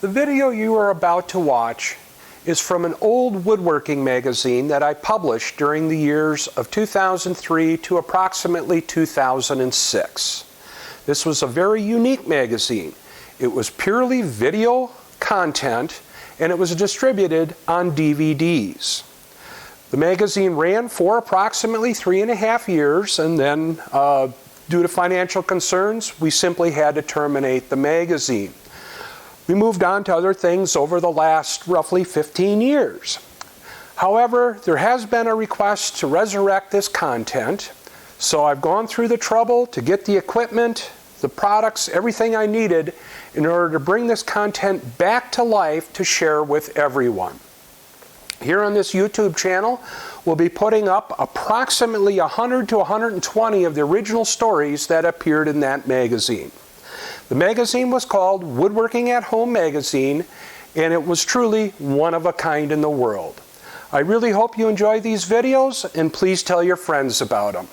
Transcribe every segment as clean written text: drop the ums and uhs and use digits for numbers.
The video you are about to watch is from an old woodworking magazine that I published during the years of 2003 to approximately 2006. This was a very unique magazine. It was purely video content and it was distributed on DVDs. The magazine ran for approximately 3.5 years, and then due to financial concerns, we simply had to terminate the magazine. We moved on to other things over the last roughly 15 years. However, there has been a request to resurrect this content, so I've gone through the trouble to get the equipment, the products, everything I needed in order to bring this content back to life to share with everyone. Here on this YouTube channel, we'll be putting up approximately 100 to 120 of the original stories that appeared in that magazine. The magazine was called Woodworking at Home Magazine, and it was truly one of a kind in the world. I really hope you enjoy these videos, and please tell your friends about them.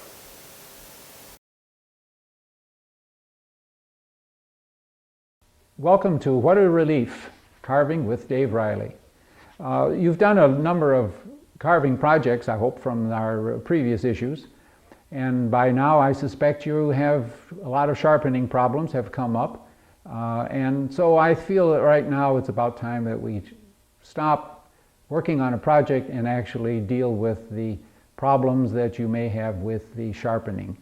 Welcome to Sharpen Relief Carving with Dave Reilly. You've done a number of carving projects, I hope, from our previous issues. And by now I suspect you have a lot of sharpening problems have come up. And so I feel that right now it's about time that we stop working on a project and actually deal with the problems that you may have with the sharpening.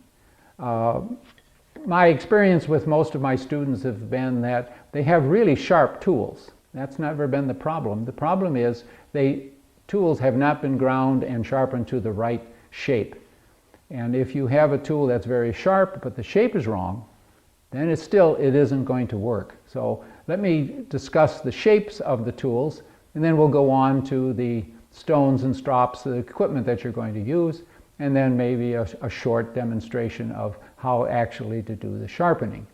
My experience with most of my students have been that they have really sharp tools. That's never been the problem. The problem is tools have not been ground and sharpened to the right shape. And if you have a tool that's very sharp but the shape is wrong, then it isn't going to work. So let me discuss the shapes of the tools, and then we'll go on to the stones and strops, the equipment that you're going to use, and then maybe a short demonstration of how actually to do the sharpening.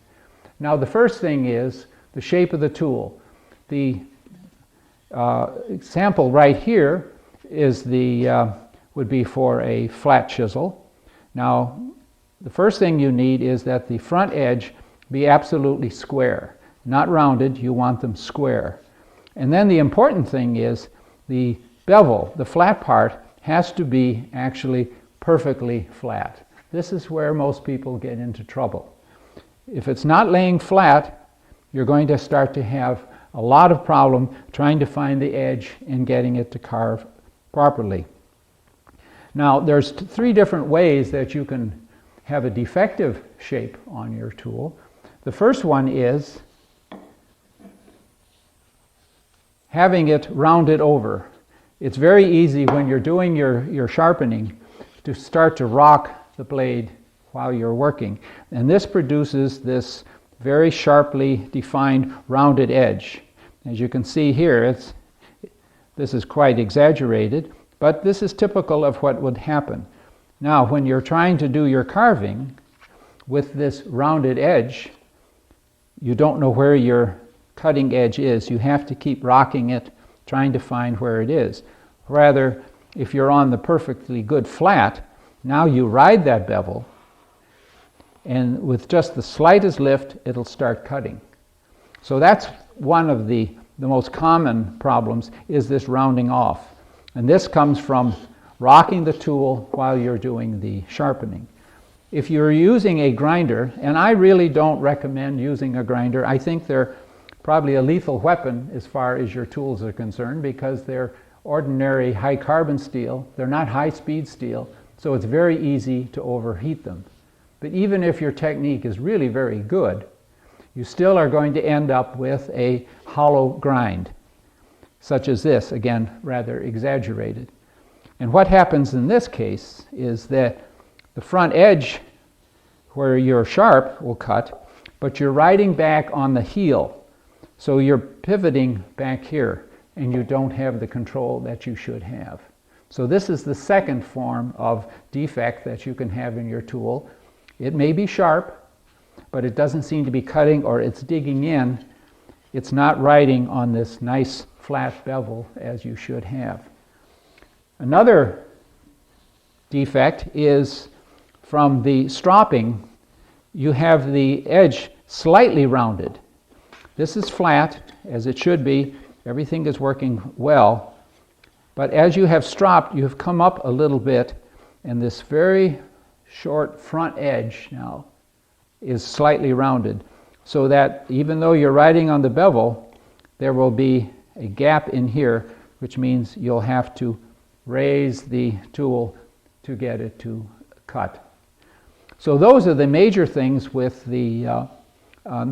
Now the first thing is the shape of the tool. The example right here is would be for a flat chisel. Now the first thing you need is that the front edge be absolutely square, not rounded. You want them square. And then the important thing is the bevel, the flat part, has to be actually perfectly flat. This is where most people get into trouble. If it's not laying flat, you're going to start to have a lot of problem trying to find the edge and getting it to carve properly. Now there's 3 different ways that you can have a defective shape on your tool. The first one is having it rounded over. It's very easy when you're doing your sharpening to start to rock the blade while you're working. And this produces this very sharply defined rounded edge. As you can see here, this is quite exaggerated, but this is typical of what would happen. Now, when you're trying to do your carving with this rounded edge, you don't know where your cutting edge is. You have to keep rocking it, trying to find where it is. Rather, if you're on the perfectly good flat, now you ride that bevel, and with just the slightest lift, it'll start cutting. So that's one of the most common problems, is this rounding off. And this comes from rocking the tool while you're doing the sharpening. If you're using a grinder, and I really don't recommend using a grinder, I think they're probably a lethal weapon as far as your tools are concerned, because they're ordinary high carbon steel. They're not high speed steel, so it's very easy to overheat them. But even if your technique is really very good, you still are going to end up with a hollow grind, such as this, again, rather exaggerated. And what happens in this case is that the front edge where you're sharp will cut, but you're riding back on the heel. So you're pivoting back here, and you don't have the control that you should have. So this is the second form of defect that you can have in your tool. It may be sharp, but it doesn't seem to be cutting, or it's digging in. It's not riding on this nice flat bevel as you should have. Another defect is from the stropping. You have the edge slightly rounded. This is flat, as it should be. Everything is working well. But as you have stropped, you have come up a little bit, and this very short front edge now is slightly rounded, so that even though you're writing on the bevel, there will be a gap in here, which means you'll have to raise the tool to get it to cut. So those are the major things with the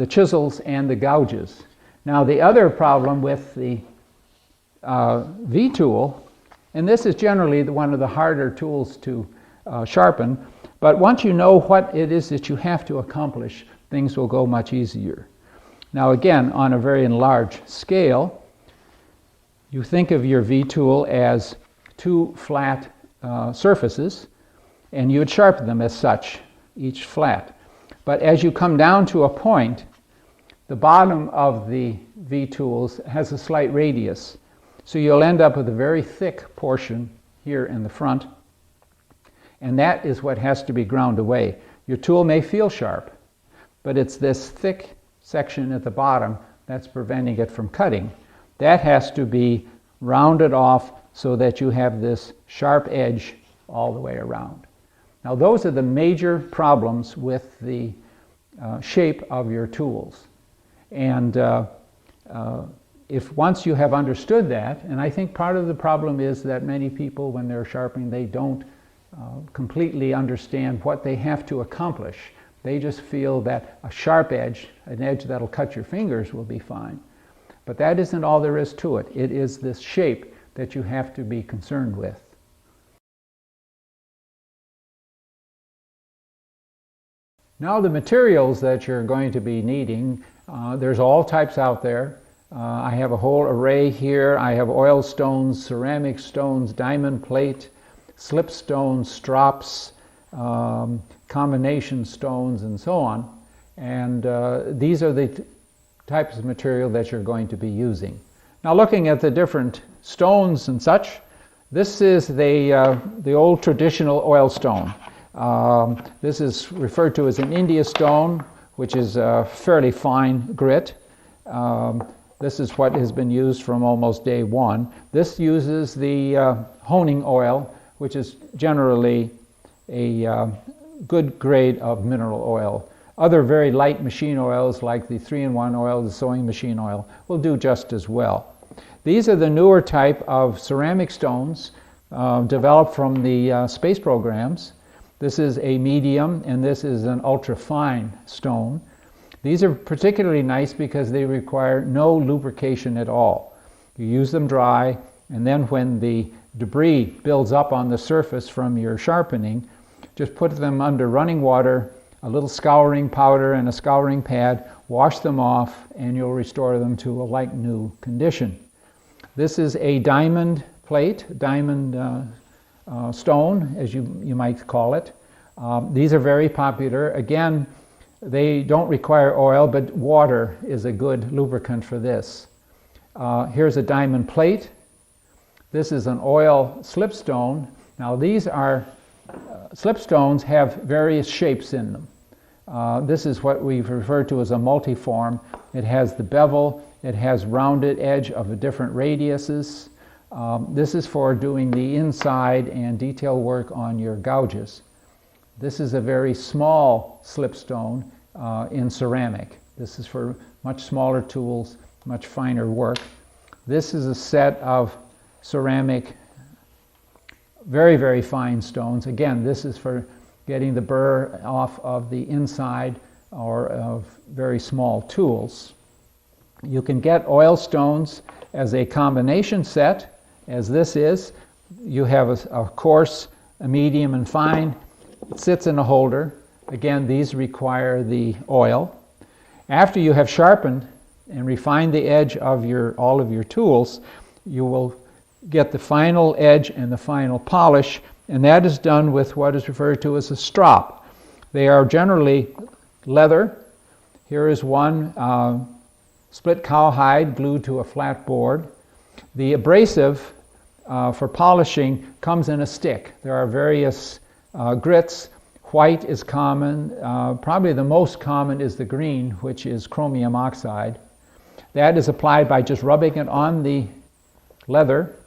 chisels and the gouges. Now the other problem with the V tool, and this is generally one of the harder tools to sharpen, but once you know what it is that you have to accomplish, things will go much easier. Now again, on a very large scale, you think of your V tool as two flat surfaces, and you would sharpen them as such, each flat. But as you come down to a point, the bottom of the V tools has a slight radius. So you'll end up with a very thick portion here in the front, and that is what has to be ground away. Your tool may feel sharp, but it's this thick section at the bottom that's preventing it from cutting. That has to be rounded off so that you have this sharp edge all the way around. Now those are the major problems with the shape of your tools. And if once you have understood that, and I think part of the problem is that many people, when they're sharpening, they don't completely understand what they have to accomplish. They just feel that a sharp edge, an edge that'll cut your fingers, will be fine. But that isn't all there is to it. It is this shape that you have to be concerned with. Now the materials that you're going to be needing, there's all types out there. I have a whole array here. I have oil stones, ceramic stones, diamond plate, slip stones, strops, combination stones, and so on. And these are the types of material that you're going to be using. Now looking at the different stones and such, this is the old traditional oil stone. This is referred to as an India stone, which is a fairly fine grit. This is what has been used from almost day one. This uses the honing oil, which is generally a good grade of mineral oil. Other very light machine oils like the 3-in-1 oil, the sewing machine oil, will do just as well. These are the newer type of ceramic stones developed from the space programs. This is a medium, and this is an ultra-fine stone. These are particularly nice because they require no lubrication at all. You use them dry, and then when the debris builds up on the surface from your sharpening, just put them under running water, a little scouring powder and a scouring pad, wash them off, and you'll restore them to a like new condition. This is a diamond plate, diamond stone, as you might call it. These are very popular. Again, they don't require oil, but water is a good lubricant for this. Here's a diamond plate. This is an oil slipstone. Now these are slipstones have various shapes in them. This is what we've referred to as a multiform. It has the bevel, it has rounded edge of different radiuses. This is for doing the inside and detail work on your gouges. This is a very small slipstone in ceramic. This is for much smaller tools, much finer work. This is a set of ceramic, very, very fine stones. Again, this is for getting the burr off of the inside or of very small tools. You can get oil stones as a combination set, as this is. You have a coarse, a medium, and fine. It sits in a holder. Again, these require the oil. After you have sharpened and refined the edge of all of your tools, you will get the final edge and the final polish, and that is done with what is referred to as a strop. They are generally leather. Here is one split cowhide glued to a flat board. The abrasive for polishing comes in a stick. There are various grits. White is common. Probably the most common is the green, which is chromium oxide. That is applied by just rubbing it on the leather,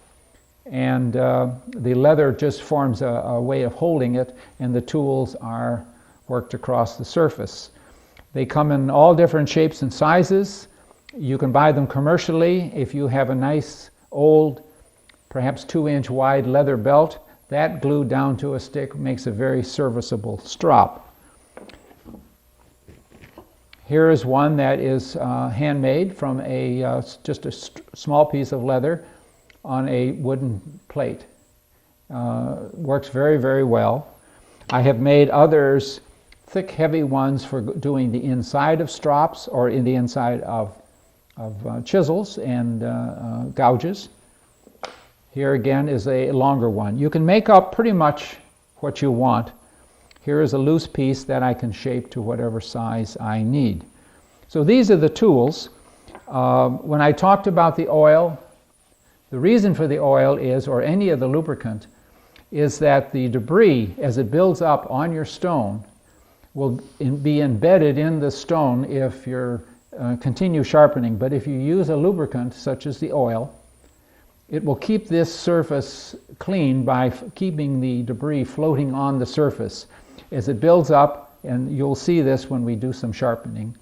and the leather just forms a way of holding it, and the tools are worked across the surface. They come in all different shapes and sizes. You can buy them commercially. If you have a nice old, perhaps 2-inch wide leather belt, that glued down to a stick makes a very serviceable strop. Here is one that is handmade from just a small piece of leather on a wooden plate. Works very, very well. I have made others, thick, heavy ones for doing the inside of strops or in the inside of chisels and gouges. Here again is a longer one. You can make up pretty much what you want. Here is a loose piece that I can shape to whatever size I need. So these are the tools. When I talked about the oil, the reason for the oil is, or any of the lubricant, is that the debris, as it builds up on your stone, will be embedded in the stone if you continue sharpening. But if you use a lubricant, such as the oil, it will keep this surface clean by keeping the debris floating on the surface. As it builds up, and you'll see this when we do some sharpening,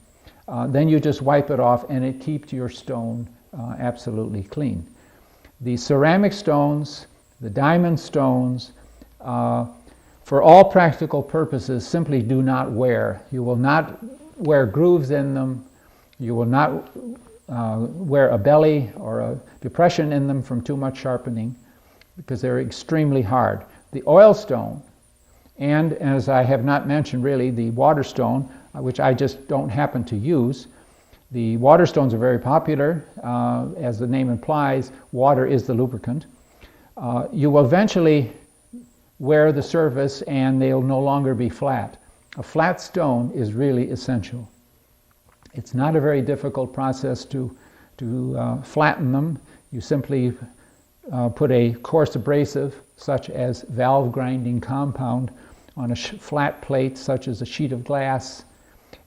then you just wipe it off and it keeps your stone absolutely clean. The ceramic stones, the diamond stones, for all practical purposes, simply do not wear. You will not wear grooves in them. You will not wear a belly or a depression in them from too much sharpening, because they're extremely hard. The oil stone, and as I have not mentioned really, the water stone, which I just don't happen to use. The water stones are very popular. As the name implies, water is the lubricant. You will eventually wear the surface and they'll no longer be flat. A flat stone is really essential. It's not a very difficult process to flatten them. You simply put a coarse abrasive, such as valve grinding compound, on a flat plate, such as a sheet of glass,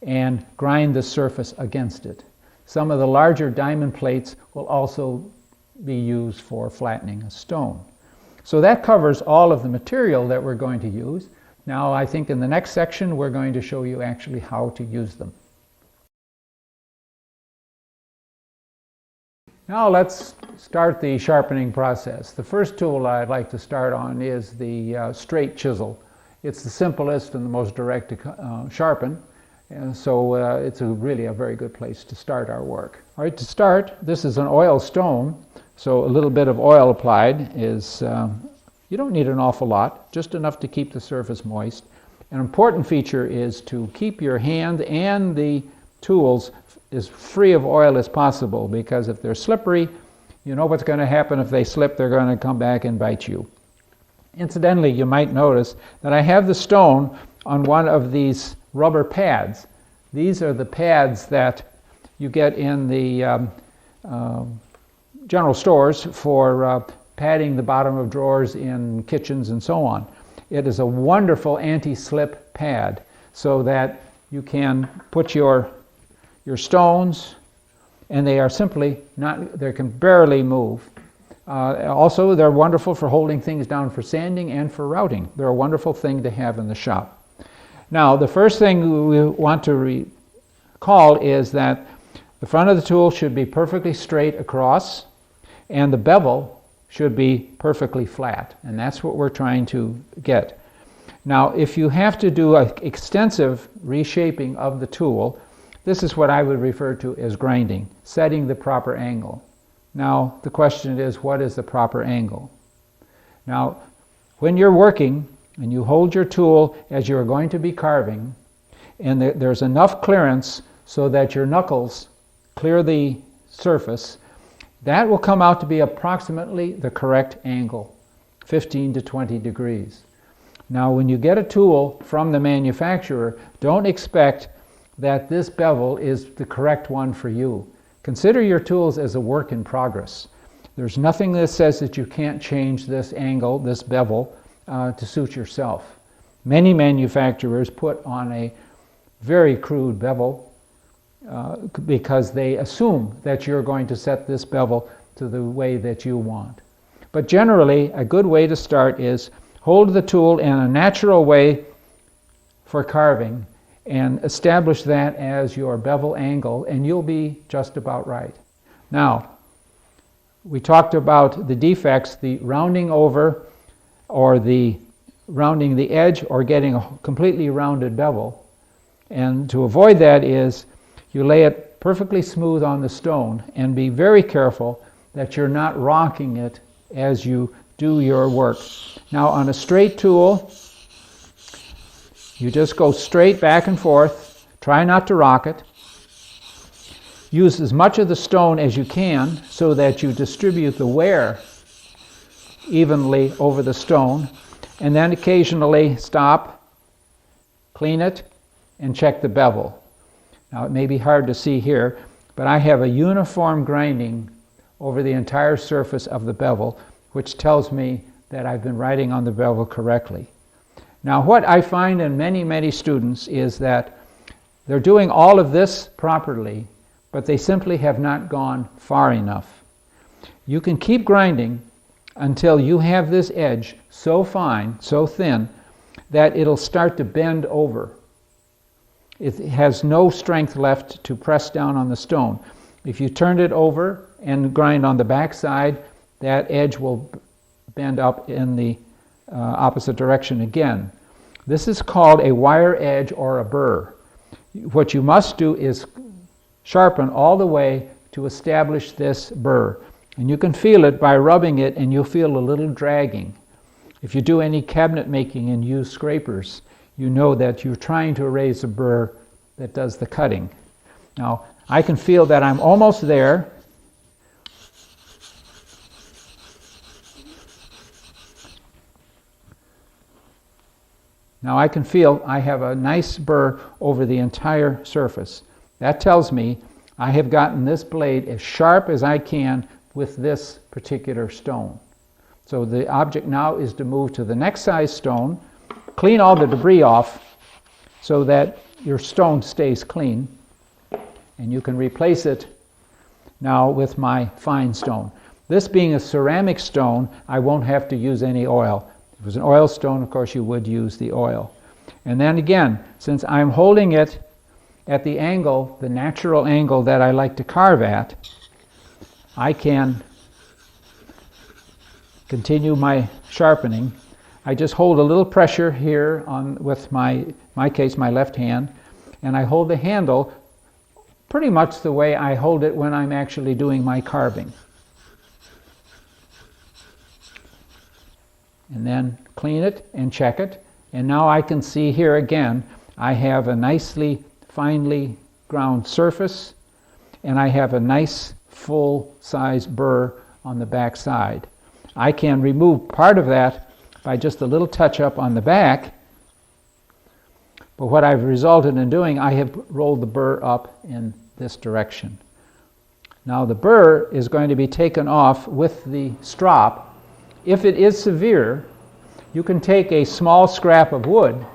and grind the surface against it. Some of the larger diamond plates will also be used for flattening a stone. So that covers all of the material that we're going to use. Now I think in the next section we're going to show you actually how to use them. Now let's start the sharpening process. The first tool I'd like to start on is the straight chisel. It's the simplest and the most direct to sharpen, and so it's really a very good place to start our work. All right, to start, this is an oil stone, so a little bit of oil applied is, you don't need an awful lot, just enough to keep the surface moist. An important feature is to keep your hand and the tools as free of oil as possible, because if they're slippery, you know what's going to happen. If they slip, they're going to come back and bite you. Incidentally, you might notice that I have the stone on one of these rubber pads. These are the pads that you get in the general stores for padding the bottom of drawers in kitchens and so on. It is a wonderful anti-slip pad so that you can put your stones, and they are simply not, they can barely move. Also, they're wonderful for holding things down for sanding and for routing. They're a wonderful thing to have in the shop. Now, the first thing we want to recall is that the front of the tool should be perfectly straight across, and the bevel should be perfectly flat, and that's what we're trying to get. Now, if you have to do an extensive reshaping of the tool, this is what I would refer to as grinding, setting the proper angle. Now, the question is, what is the proper angle? Now, when you're working and you hold your tool as you're going to be carving, and there's enough clearance so that your knuckles clear the surface, that will come out to be approximately the correct angle, 15 to 20 degrees. Now, when you get a tool from the manufacturer, don't expect that this bevel is the correct one for you. Consider your tools as a work in progress. There's nothing that says that you can't change this angle, this bevel, to suit yourself. Many manufacturers put on a very crude bevel, because they assume that you're going to set this bevel to the way that you want. But generally, a good way to start is hold the tool in a natural way for carving and establish that as your bevel angle, and you'll be just about right. Now, we talked about the defects, the rounding over or the rounding the edge or getting a completely rounded bevel. And to avoid that is you lay it perfectly smooth on the stone and be very careful that you're not rocking it as you do your work. Now on a straight tool, you just go straight back and forth. Try not to rock it. Use as much of the stone as you can so that you distribute the wear evenly over the stone, and then occasionally stop, clean it, and check the bevel. Now it may be hard to see here, but I have a uniform grinding over the entire surface of the bevel, which tells me that I've been writing on the bevel correctly. Now what I find in many students is that they're doing all of this properly, but they simply have not gone far enough. You can keep grinding until you have this edge so fine, so thin, that it'll start to bend over. It has no strength left to press down on the stone. If you turn it over and grind on the back side, that edge will bend up in the opposite direction again. This is called a wire edge or a burr. What you must do is sharpen all the way to establish this burr. And you can feel it by rubbing it, and you'll feel a little dragging. If you do any cabinet making and use scrapers, you know that you're trying to raise a burr that does the cutting. Now, I can feel that I'm almost there. Now I can feel I have a nice burr over the entire surface. That tells me I have gotten this blade as sharp as I can with this particular stone. So the object now is to move to the next size stone, clean all the debris off so that your stone stays clean, and you can replace it now with my fine stone. This being a ceramic stone, I won't have to use any oil. If it was an oil stone, of course, you would use the oil. And then again, since I'm holding it at the angle, the natural angle that I like to carve at, I can continue my sharpening. I just hold a little pressure here with my case, my left hand, and I hold the handle pretty much the way I hold it when I'm actually doing my carving. And then clean it and check it. And now I can see here again, I have a nicely, finely ground surface, and I have a nice full-size burr on the back side. I can remove part of that by just a little touch-up on the back, but what I've resulted in doing, I have rolled the burr up in this direction. Now the burr is going to be taken off with the strop. If it is severe, you can take a small scrap of wood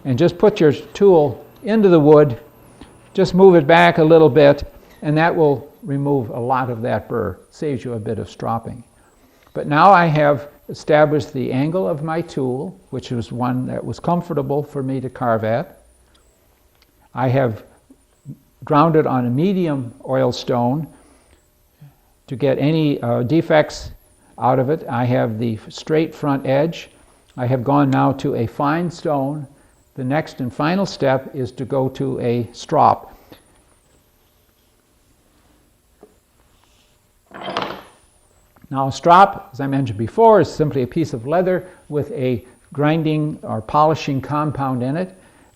and just put your tool into the wood, just move it back a little bit, and that will remove a lot of that burr. Saves you a bit of stropping. But now I have established the angle of my tool, which was one that was comfortable for me to carve at. I have ground it on a medium oil stone to get any defects out of it. I have the straight front edge. I have gone now to a fine stone. The next and final step is to go to a strop. Now a strop, as I mentioned before, is simply a piece of leather with a grinding or polishing compound in it.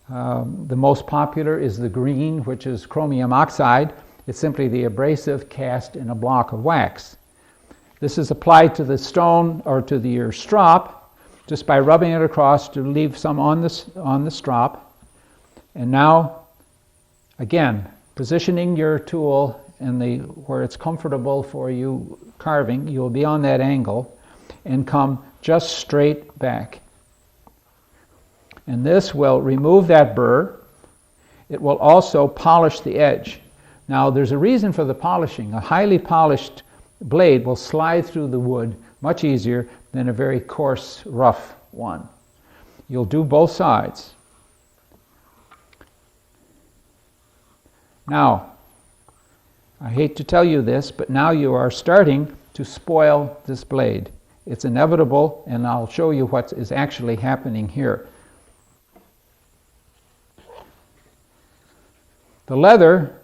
The most popular is the green, which is chromium oxide. It's simply the abrasive cast in a block of wax. This is applied to the stone or to your strop just by rubbing it across to leave some on the strop. And now, again, positioning your tool in where it's comfortable for you carving, you'll be on that angle and come just straight back. And this will remove that burr. it will also polish the edge. Now there's a reason for the polishing. A highly polished blade will slide through the wood much easier than a very coarse, rough one. You'll do both sides. Now, I hate to tell you this, but now you are starting to spoil this blade. It's inevitable, and I'll show you what is actually happening here. The leather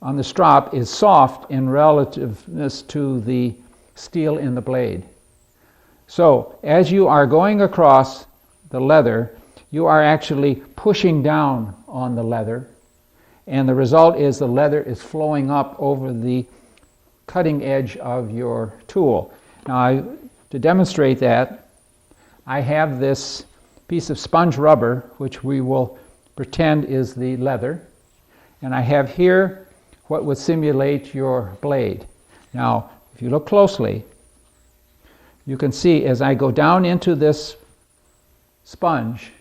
on the strop is soft in relativeness to the steel in the blade. So, as you are going across the leather, you are actually pushing down on the leather, and the result is the leather is flowing up over the cutting edge of your tool. Now, to demonstrate that, I have this piece of sponge rubber, which we will pretend is the leather, and I have here what would simulate your blade. Now, if you look closely, you can see as I go down into this sponge,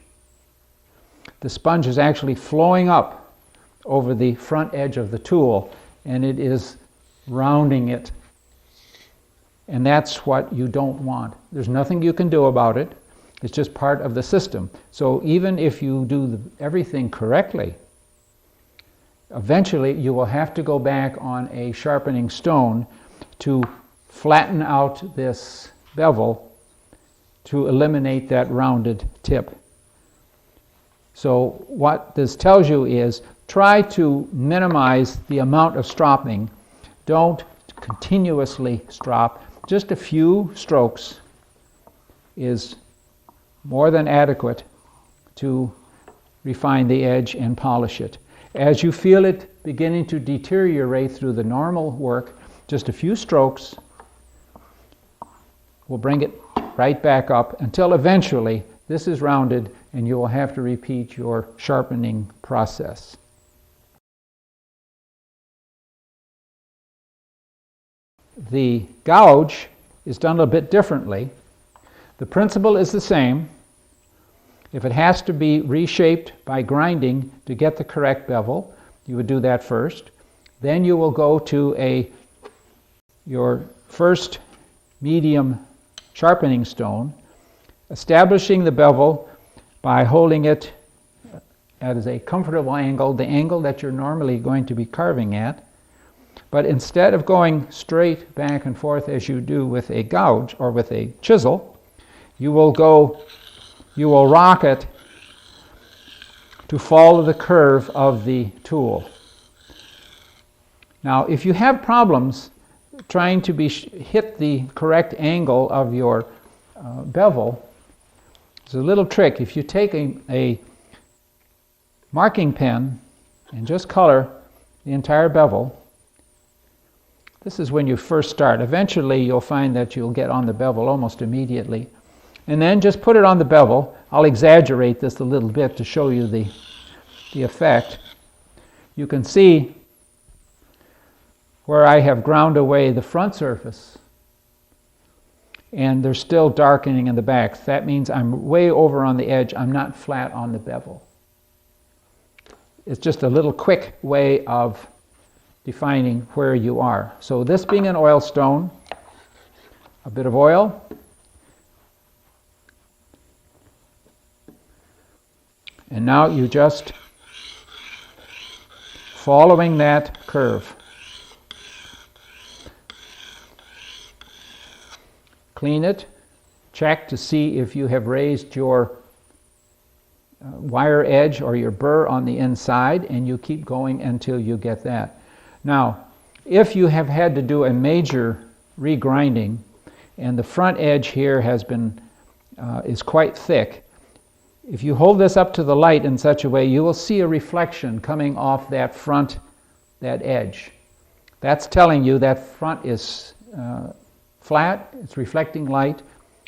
the sponge is actually flowing up over the front edge of the tool, and it is rounding it. And that's what you don't want. There's nothing you can do about it. It's just part of the system. So even if you do everything correctly, eventually you will have to go back on a sharpening stone to flatten out this bevel to eliminate that rounded tip. So what this tells you is try to minimize the amount of stropping. Don't continuously strop. Just a few strokes is more than adequate to refine the edge and polish it. As you feel it beginning to deteriorate through the normal work, just a few strokes will bring it right back up until eventually this is rounded and you will have to repeat your sharpening process. The gouge is done a bit differently. The principle is the same. If it has to be reshaped by grinding to get the correct bevel, you would do that first. Then you will go to your first medium sharpening stone, establishing the bevel by holding it at a comfortable angle, the angle that you're normally going to be carving at. But instead of going straight back and forth as you do with a gouge or with a chisel, you will rock it to follow the curve of the tool. Now, if you have problems trying to hit the correct angle of your bevel, there's a little trick. If you take a marking pen and just color the entire bevel, this is when you first start. Eventually you'll find that you'll get on the bevel almost immediately. And then just put it on the bevel. I'll exaggerate this a little bit to show you the effect. You can see where I have ground away the front surface and there's still darkening in the back. That means I'm way over on the edge. I'm not flat on the bevel. It's just a little quick way of defining where you are. So this being an oil stone, a bit of oil, and now you just following that curve. Clean it, check to see if you have raised your wire edge or your burr on the inside, and you keep going until you get that. Now, if you have had to do a major regrinding and the front edge here is quite thick, if you hold this up to the light in such a way, you will see a reflection coming off that edge. That's telling you that front is flat, it's reflecting light.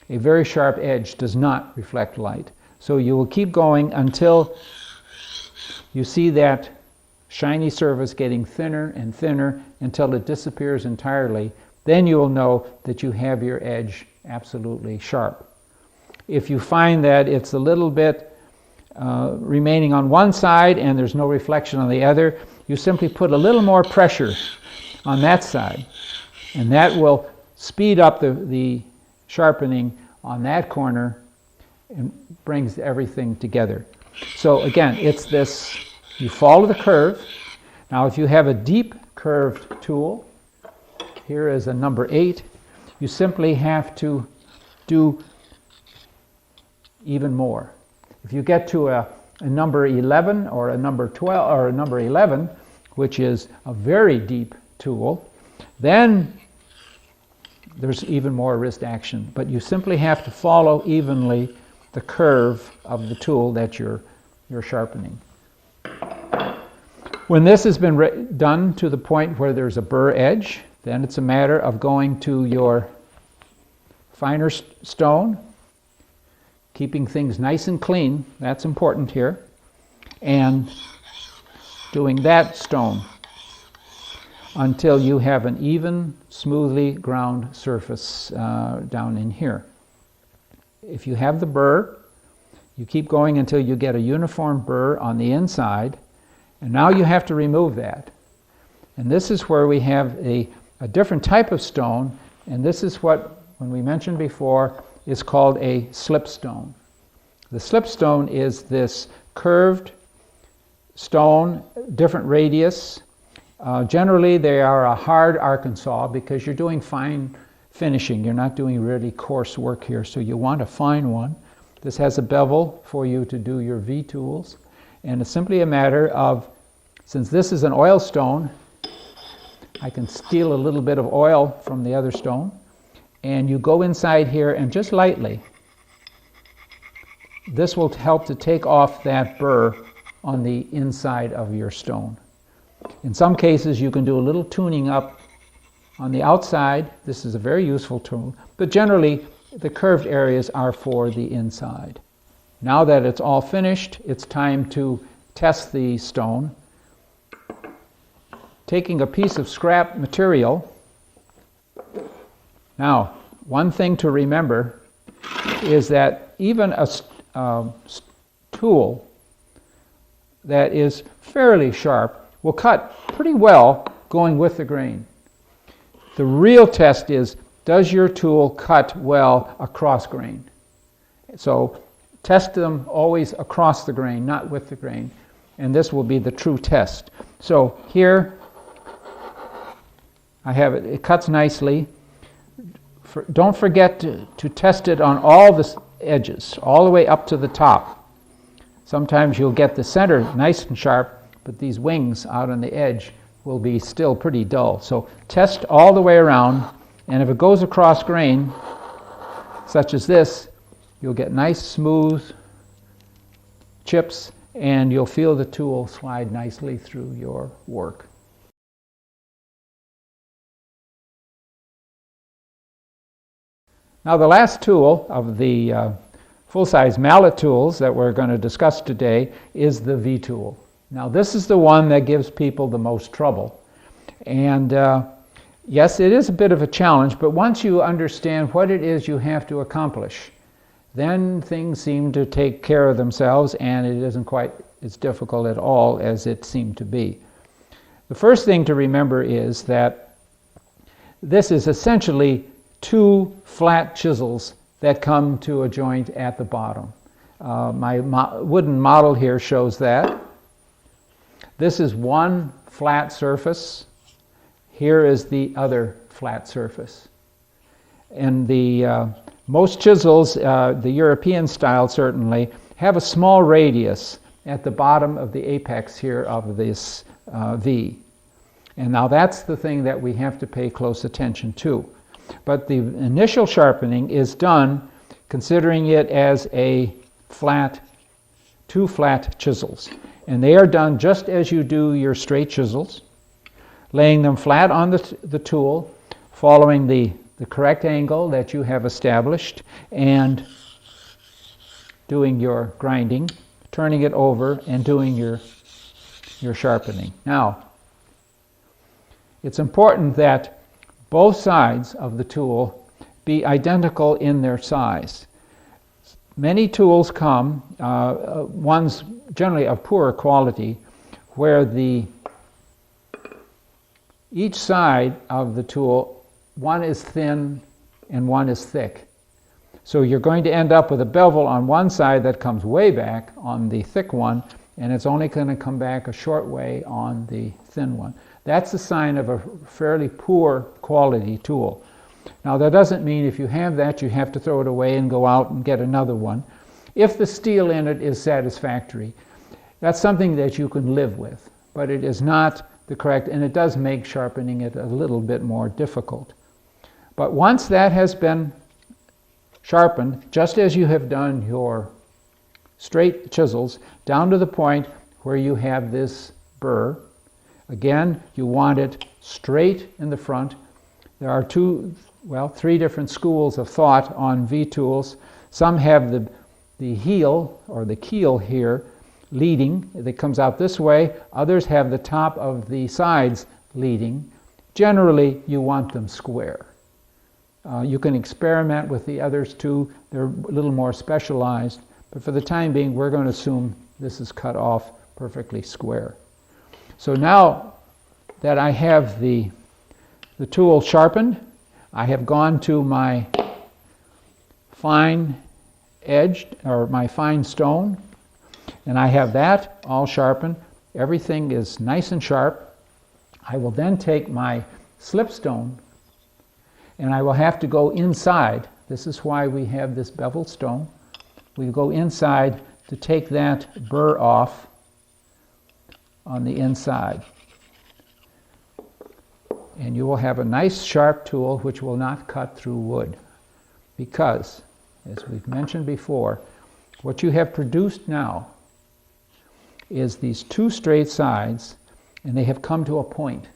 A very sharp edge does not reflect light. So you will keep going until you see that shiny surface getting thinner and thinner until it disappears entirely. Then you will know that you have your edge absolutely sharp. If you find that it's a little bit remaining on one side and there's no reflection on the other, you simply put a little more pressure on that side, and that will speed up the sharpening on that corner and brings everything together. So again, it's this, you follow the curve. Now if you have a deep curved tool, here is a number 8, you simply have to do even more. If you get to a number 11 or a number 12 or a number 11, which is a very deep tool, then there's even more wrist action. But you simply have to follow evenly the curve of the tool that you're sharpening. When this has been done to the point where there's a burr edge, then it's a matter of going to your finer stone, keeping things nice and clean, that's important here, and doing that stone until you have an even, smoothly ground surface down in here. If you have the burr, you keep going until you get a uniform burr on the inside, and now you have to remove that. And this is where we have a different type of stone, and this is what, when we mentioned before, is called a slipstone. The slipstone is this curved stone, different radius. Generally, they are a hard Arkansas because you're doing fine finishing. You're not doing really coarse work here, so you want a fine one. This has a bevel for you to do your V-tools, and it's simply a matter of, since this is an oil stone, I can steal a little bit of oil from the other stone, and you go inside here and just lightly, this will help to take off that burr on the inside of your stone. In some cases you can do a little tuning up on the outside. This is a very useful tool, but generally the curved areas are for the inside. Now that it's all finished, it's time to test the stone. Taking a piece of scrap material. Now, one thing to remember is that even a tool that is fairly sharp will cut pretty well going with the grain. The real test is, does your tool cut well across grain? So test them always across the grain, not with the grain, and this will be the true test. So here I have it, it cuts nicely. Don't forget to test it on all the edges, all the way up to the top. Sometimes you'll get the center nice and sharp, but these wings out on the edge will be still pretty dull. So test all the way around, and if it goes across grain, such as this, you'll get nice smooth chips, and you'll feel the tool slide nicely through your work. Now the last tool of the full-size mallet tools that we're going to discuss today is the V-tool. Now this is the one that gives people the most trouble. And yes, it is a bit of a challenge, but once you understand what it is you have to accomplish, then things seem to take care of themselves, and it isn't quite as difficult at all as it seemed to be. The first thing to remember is that this is essentially two flat chisels that come to a joint at the bottom. My wooden model here shows that. This is one flat surface. Here is the other flat surface. And the most chisels, the European style certainly, have a small radius at the bottom of the apex here of this V. And now that's the thing that we have to pay close attention to. But the initial sharpening is done considering it as a flat, two flat chisels. And they are done just as you do your straight chisels, laying them flat on the tool, following the correct angle that you have established, and doing your grinding, turning it over, and doing your sharpening. Now, it's important that both sides of the tool be identical in their size. Many tools come, ones generally of poorer quality, where each side of the tool, one is thin and one is thick. So you're going to end up with a bevel on one side that comes way back on the thick one, and it's only going to come back a short way on the thin one. That's a sign of a fairly poor quality tool. Now that doesn't mean if you have that you have to throw it away and go out and get another one. If the steel in it is satisfactory, that's something that you can live with, but it is not the correct, and it does make sharpening it a little bit more difficult. But once that has been sharpened, just as you have done your straight chisels, down to the point where you have this burr, again, you want it straight in the front. There are three different schools of thought on V-tools. Some have the heel, or the keel here, leading. It comes out this way. Others have the top of the sides leading. Generally, you want them square. You can experiment with the others too. They're a little more specialized. But for the time being, we're going to assume this is cut off perfectly square. So now that I have the tool sharpened, I have gone to my fine edged, or my fine stone, and I have that all sharpened. Everything is nice and sharp. I will then take my slipstone, and I will have to go inside. This is why we have this beveled stone. We go inside to take that burr off on the inside. And you will have a nice sharp tool which will not cut through wood, because, as we've mentioned before, what you have produced now is these two straight sides, and they have come to a point.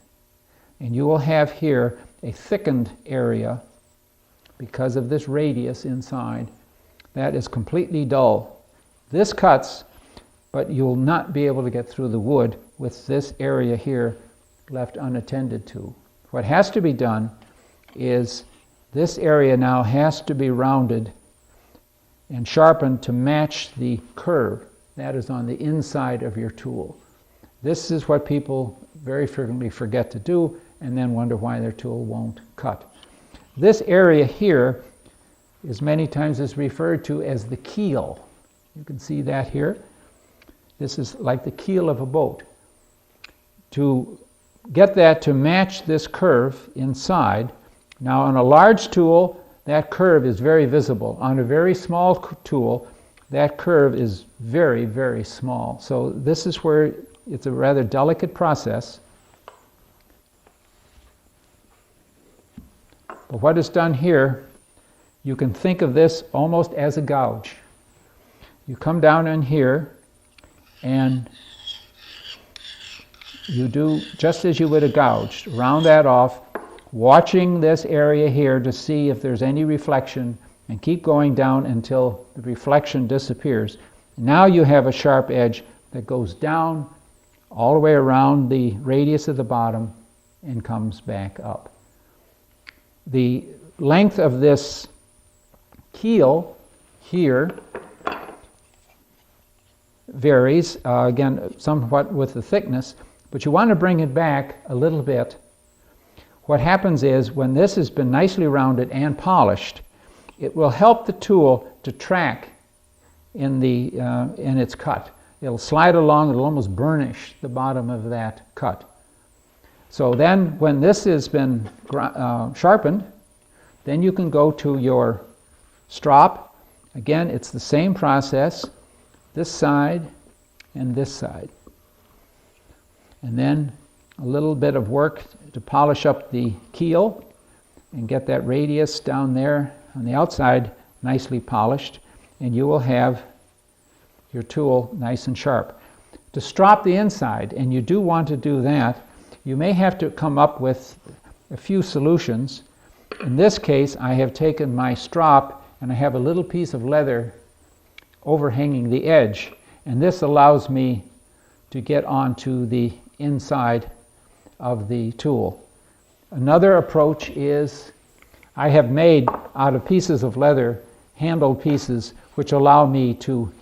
And you will have here a thickened area because of this radius inside that is completely dull. This cuts, but you'll not be able to get through the wood with this area here left unattended to. What has to be done is this area now has to be rounded and sharpened to match the curve that is on the inside of your tool. This is what people very frequently forget to do and then wonder why their tool won't cut. This area here is many times referred to as the keel. You can see that here. This is like the keel of a boat. To get that to match this curve inside, now on a large tool, that curve is very visible. On a very small tool, that curve is very, very small. So this is where it's a rather delicate process. But what is done here, you can think of this almost as a gouge. You come down in here and you do just as you would a gouge. Round that off, watching this area here to see if there's any reflection, and keep going down until the reflection disappears. Now you have a sharp edge that goes down all the way around the radius of the bottom and comes back up. The length of this keel here varies, again, somewhat with the thickness, but you want to bring it back a little bit. What happens is, when this has been nicely rounded and polished, it will help the tool to track in its cut. It'll slide along, it'll almost burnish the bottom of that cut. So then, when this has been sharpened, then you can go to your strop. Again, it's the same process, this side and this side. And then a little bit of work to polish up the keel and get that radius down there on the outside nicely polished, and you will have your tool nice and sharp. To strop the inside, and you do want to do that, you may have to come up with a few solutions. In this case, I have taken my strop and I have a little piece of leather overhanging the edge, and this allows me to get onto the inside of the tool. Another approach is, I have made out of pieces of leather handled pieces which allow me to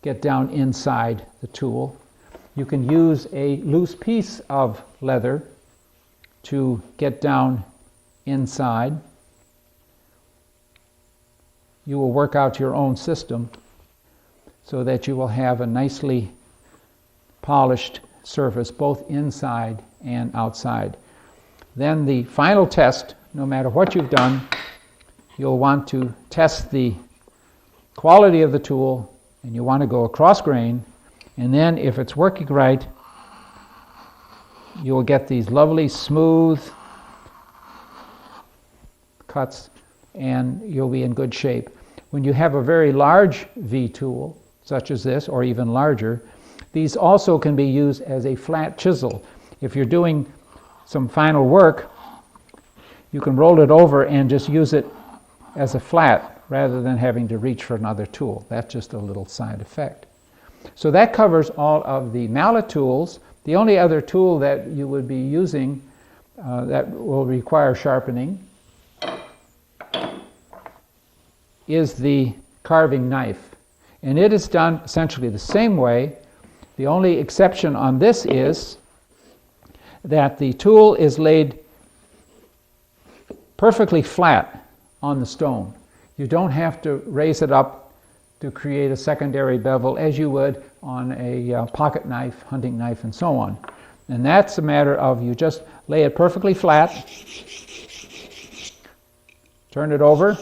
get down inside the tool. You can use a loose piece of leather to get down inside. You will work out your own system so that you will have a nicely polished surface both inside and outside. Then the final test, no matter what you've done, you'll want to test the quality of the tool, and you want to go across grain, and then if it's working right, you will get these lovely smooth cuts and you'll be in good shape. When you have a very large V tool, such as this, or even larger, these also can be used as a flat chisel. If you're doing some final work, you can roll it over and just use it as a flat rather than having to reach for another tool. That's just a little side effect. So that covers all of the mallet tools. The only other tool that you would be using that will require sharpening is the carving knife. And it is done essentially the same way. The only exception on this is that the tool is laid perfectly flat on the stone. You don't have to raise it up to create a secondary bevel as you would on a pocket knife, hunting knife, and so on. And that's a matter of you just lay it perfectly flat, turn it over,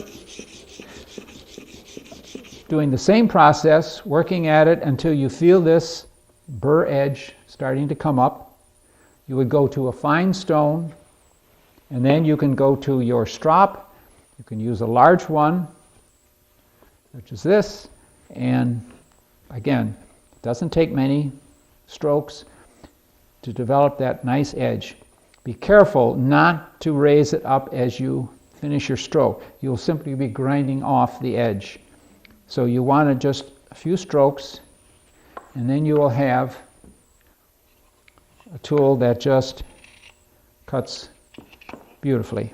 doing the same process, working at it until you feel this burr edge starting to come up. You would go to a fine stone, and then you can go to your strop. You can use a large one, which is this, and again, it doesn't take many strokes to develop that nice edge. Be careful not to raise it up as you finish your stroke. You'll simply be grinding off the edge. So you want to just a few strokes, and then you will have a tool that just cuts beautifully.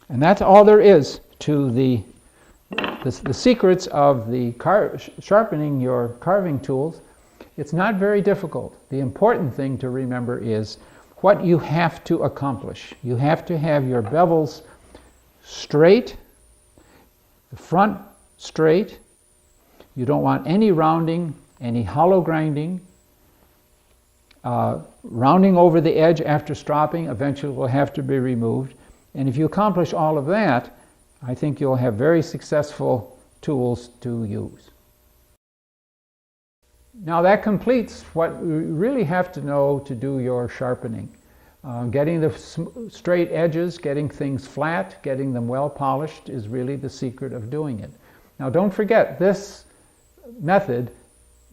And that's all there is to the secrets of the sharpening your carving tools. It's not very difficult. The important thing to remember is what you have to accomplish. You have to have your bevels straight, the front straight. You don't want any rounding, any hollow grinding. Rounding over the edge after stropping eventually will have to be removed. And if you accomplish all of that, I think you'll have very successful tools to use. Now that completes what you really have to know to do your sharpening. Getting the straight edges, getting things flat, getting them well polished is really the secret of doing it. Now don't forget, this method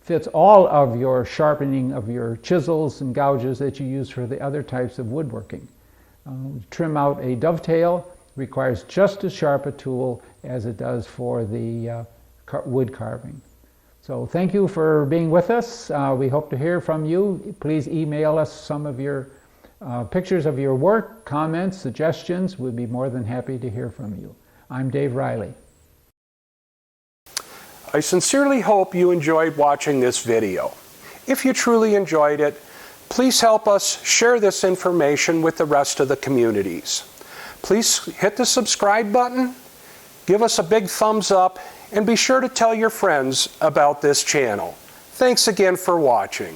fits all of your sharpening of your chisels and gouges that you use for the other types of woodworking. Trim out a dovetail requires just as sharp a tool as it does for the wood carving. So thank you for being with us. We hope to hear from you. Please email us some of your pictures of your work, comments, suggestions. We'd be more than happy to hear from you. I'm Dave Reilly. I sincerely hope you enjoyed watching this video. If you truly enjoyed it, please help us share this information with the rest of the communities. Please hit the subscribe button, give us a big thumbs up, and be sure to tell your friends about this channel. Thanks again for watching.